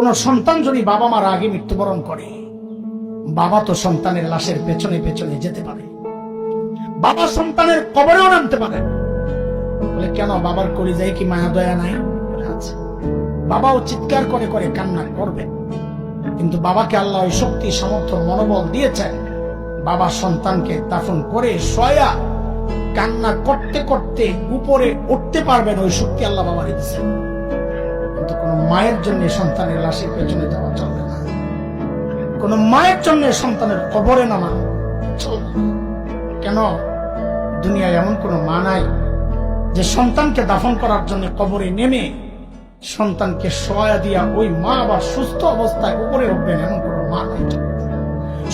কোন সন্তান যদি বাবা মার আগে মৃত্যুবরণ করে, বাবা তো সন্তানের লাশের পেছনে পেছনে যেতে পারে, বাবা সন্তানের কবরেও নামতে পারে। বলে কেন, বাবার কলিজায় কি মায়া দয়া নাই? আচ্ছা, বাবাও চিৎকার করে করে কান্না করবে, কিন্তু বাবাকে আল্লাহ ওই শক্তি সামর্থ্য মনোবল দিয়েছেন, বাবা সন্তানকে দাফন করে শোয়া কান্না করতে করতে উপরে উঠতে পারবেন, ওই শক্তি আল্লাহ বাবা দিয়েছেন। কিন্তু কোন মায়ের জন্য সন্তানের লাশের পেছনে যাওয়া চলবে না, কোন মায়ের জন্য সন্তানের কবরে নামা চলবে না। কেন, দুনিয়ায় এমন কোন মা নাই যে সন্তানকে দাফন করার জন্য কবরে নেমে সন্তানকে শোয়া দিয়া ওই মা আবার সুস্থ অবস্থায় উপরে উঠবেন, এমন কোন মা নাই।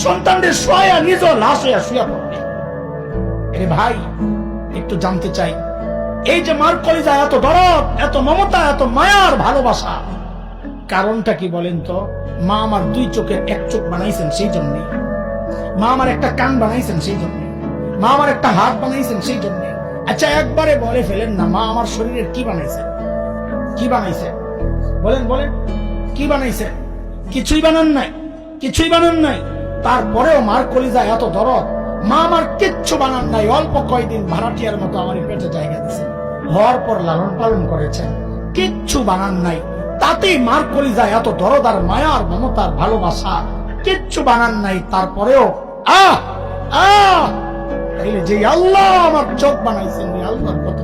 সন্তানদের শোয়া নিজ লাশ হইয়া শুয়া পড়বে। এরে ভাই, একটু জানতে চাই, এই যে মার কলিজা এত দরদ, এত মমতা, এত মায়ার ভালোবাসা, কারণটা কি বলেন তো? মা আমার দুই চোখের এক চোখ বানাইছেন সেই জন্যে, মা আমার একটা কান বানাইছেন সেই জন্যে, মা আমার একটা হাত বানাইছেন সেই জন্যে। আচ্ছা, একবারে বলে ফেলেন না, মা আমার শরীরের কি বানাইছেন? কি বানাইছেন বলেন, বলেন কি বানাইছেন? কিছুই বানান নাই, কিছুই বানান নাই। তারপরেও মার কলিজা এত দরদ, মা আমার কিচ্ছু বানান নাই, অল্প কয়দিন ভাড়াটিয়ার মতো আমার পেটে জায়গা দিয়েছেন, হওয়ার পর লালন পালন করেছেন, কিচ্ছু বানান নাই, তাতেই মার কলিজা এত দরদ আর মায়ার মমতার ভালোবাসা, কিচ্ছু বানান নাই। তারপরেও আহ আহ যে আল্লাহ আমার চোখ বানাইছেন, আল্লাহর কত,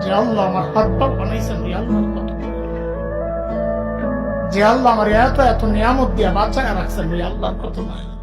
যে আল্লাহ আমার হাত পা বানাইছেন, আল্লাহর কত, যে আল্লাহ আমার এত এত নিয়ামত দিয়া বাঁচায় রাখছেন, আল্লাহর কত মায়া।